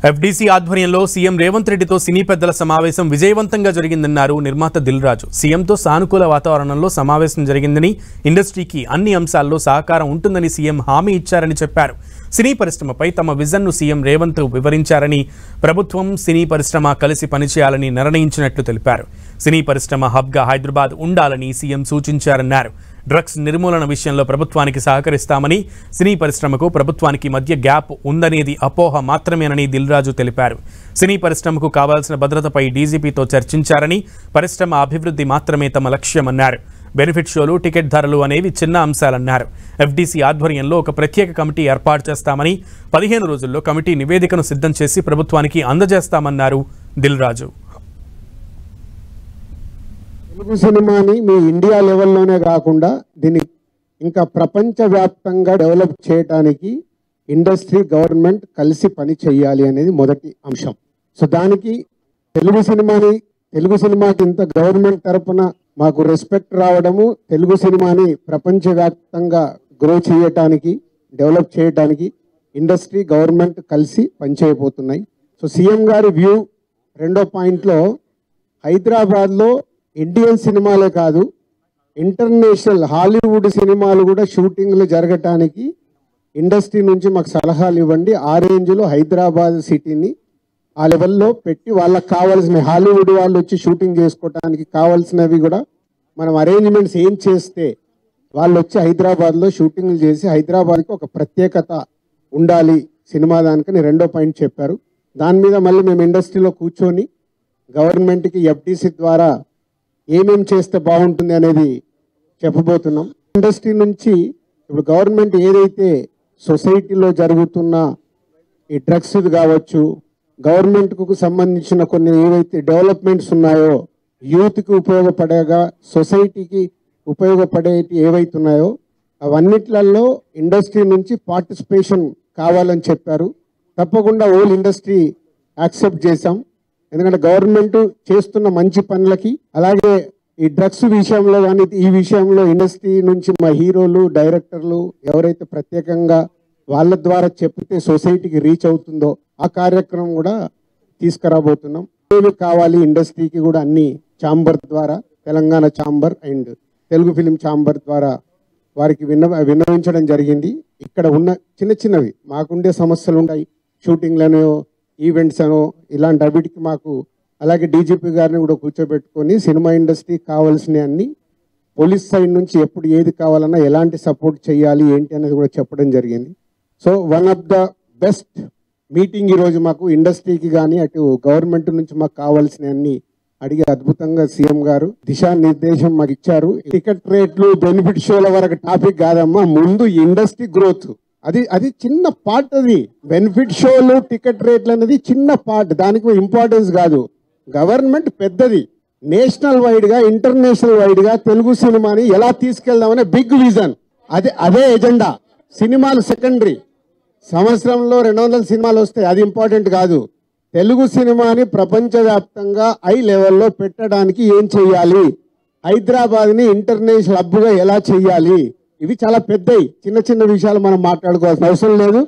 FDC ఆధ్వర్యంలో CM Revanth రెడ్డితో సినీ పెద్దల సమావేశం విజయవంతంగా జరిగిందన్నారు నిర్మాత దిల్ రాజు. సీఎంతో సానుకూల వాతావరణంలో సమావేశం జరిగిందని, ఇండస్ట్రీకి అన్ని అంశాల్లో సహకారం ఉంటుందని సీఎం హామీ ఇచ్చారని చెప్పారు. సినీ పరిశ్రమపై తమ విజన్ను సీఎం రేవంత్ వివరించారని, ప్రభుత్వం సినీ పరిశ్రమ కలిసి పనిచేయాలని నిర్ణయించినట్లు తెలిపారు. సినీ పరిశ్రమ హబ్గా హైదరాబాద్ ఉండాలని సీఎం సూచించారన్నారు. డ్రగ్స్ నిర్మూలన విషయంలో ప్రభుత్వానికి సహకరిస్తామని, సినీ పరిశ్రమకు ప్రభుత్వానికి మధ్య గ్యాప్ ఉందనేది అపోహ మాత్రమేనని దిల్ రాజు తెలిపారు. సినీ పరిశ్రమకు కావాల్సిన భద్రతపై డీజీపీతో చర్చించారని, పరిశ్రమ అభివృద్ధి మాత్రమే తమ లక్ష్యమన్నారు. బెనిఫిట్ షోలు, టికెట్ ధరలు అనేవి చిన్న అంశాలన్నారు. ఎఫ్డీసీ ఆధ్వర్యంలో ఒక ప్రత్యేక కమిటీ ఏర్పాటు చేస్తామని, 15 రోజుల్లో కమిటీ నివేదికను సిద్ధం చేసి ప్రభుత్వానికి అందజేస్తామన్నారు దిల్ రాజు. తెలుగు సినిమాని మీ ఇండియా లెవెల్లోనే కాకుండా దీన్ని ఇంకా ప్రపంచవ్యాప్తంగా డెవలప్ చేయడానికి ఇండస్ట్రీ, గవర్నమెంట్ కలిసి పని చేయాలి అనేది మొదటి అంశం. సో దానికి తెలుగు సినిమాకి ఇంత గవర్నమెంట్ తరపున మాకు రెస్పెక్ట్ రావడము, తెలుగు సినిమాని ప్రపంచవ్యాప్తంగా గ్రో చేయటానికి, డెవలప్ చేయడానికి ఇండస్ట్రీ, గవర్నమెంట్ కలిసి పనిచేయబోతున్నాయి. సో సీఎం గారి వ్యూ రెండో పాయింట్లో, హైదరాబాద్లో ఇండియన్ సినిమాలే కాదు, ఇంటర్నేషనల్ హాలీవుడ్ సినిమాలు కూడా షూటింగ్లు జరగటానికి ఇండస్ట్రీ నుంచి మాకు సలహాలు ఇవ్వండి. ఆ రేంజ్లో హైదరాబాద్ సిటీని ఆ లెవెల్లో పెట్టి వాళ్ళకి కావాల్సిన హాలీవుడ్ వాళ్ళు వచ్చి షూటింగ్ చేసుకోవడానికి కావాల్సినవి కూడా మనం అరేంజ్మెంట్స్ ఏం చేస్తే వాళ్ళు వచ్చి హైదరాబాద్లో షూటింగ్లు చేసి హైదరాబాద్కి ఒక ప్రత్యేకత ఉండాలి సినిమా దానికని రెండో పాయింట్ చెప్పారు. దాని మీద మళ్ళీ మేము ఇండస్ట్రీలో కూర్చొని గవర్నమెంట్కి ఎఫ్డీసీ ద్వారా ఏమేం చేస్తే బాగుంటుంది అనేది చెప్పబోతున్నాం. ఇండస్ట్రీ నుంచి ఇప్పుడు గవర్నమెంట్ ఏదైతే సొసైటీలో జరుగుతున్న ఈ డ్రగ్స్ కావచ్చు, గవర్నమెంట్కు సంబంధించిన కొన్ని ఏవైతే డెవలప్మెంట్స్ ఉన్నాయో, యూత్కి ఉపయోగపడేగా సొసైటీకి ఉపయోగపడేటి ఏవైతే ఉన్నాయో అవన్నిట్లలో ఇండస్ట్రీ నుంచి పార్టిసిపేషన్ కావాలని చెప్పారు. తప్పకుండా ఓల్ ఇండస్ట్రీ యాక్సెప్ట్ చేశాం. ఎందుకంటే గవర్నమెంట్ చేస్తున్న మంచి పనులకి, అలాగే ఈ డ్రగ్స్ విషయంలో కానీ ఈ విషయంలో ఇండస్ట్రీ నుంచి మా హీరోలు, డైరెక్టర్లు ఎవరైతే ప్రత్యేకంగా వాళ్ళ ద్వారా చెప్తే సొసైటీకి రీచ్ అవుతుందో ఆ కార్యక్రమం కూడా తీసుకురాబోతున్నాం. ఏమి కావాలి ఇండస్ట్రీకి కూడా అన్ని ఛాంబర్ ద్వారా, Telangana chamber and Telugu film chamber ద్వారా వారికి విన్నవించడం జరిగింది. ఇక్కడ ఉన్న చిన్న చిన్నవి మాకుండే సమస్యలు ఉంటాయి, షూటింగ్లను, ఈవెంట్స్ అనో ఇలాంటి అవిటికి మాకు, అలాగే డీజీపీ గారిని కూడా కూర్చోబెట్టుకొని సినిమా ఇండస్ట్రీకి కావాల్సిన అన్ని, పోలీస్ సైడ్ నుంచి ఎప్పుడు ఏది కావాలన్నా ఎలాంటి సపోర్ట్ చేయాలి ఏంటి అనేది కూడా చెప్పడం జరిగింది. So one of the best meeting ఈరోజు మాకు ఇండస్ట్రీకి కానీ అటు గవర్నమెంట్ నుంచి మాకు కావాల్సిన అన్ని అడిగే అద్భుతంగా సీఎం గారు దిశానిర్దేశం మాకు ఇచ్చారు. టికెట్ రేట్లు, బెనిఫిట్ షోల వరకు టాపిక్ కాదమ్మా, ముందు ఇండస్ట్రీ గ్రోత్ అది చిన్న పార్ట్. అది బెనిఫిట్ షోలు, టికెట్ రేట్లు అనేది చిన్న పార్ట్, దానికి ఇంపార్టెన్స్ కాదు. గవర్నమెంట్ పెద్దది, నేషనల్ వైడ్ గా, ఇంటర్నేషనల్ వైడ్ గా తెలుగు సినిమాని ఎలా తీసుకెళ్దామనే బిగ్ విజన్. అదే ఎజెండా. సినిమాలు సెకండరీ. సంవత్సరంలో 200 సినిమాలు వస్తాయి, అది ఇంపార్టెంట్ కాదు. తెలుగు సినిమాని ప్రపంచవ్యాప్తంగా హై లెవెల్లో పెట్టడానికి ఏం చేయాలి, హైదరాబాద్ని ఇంటర్నేషనల్ హబ్గా ఎలా చేయాలి, ఇవి చాలా పెద్దవి. చిన్న చిన్న విషయాలు మనం మాట్లాడుకోవాల్సిన అవసరం లేదు.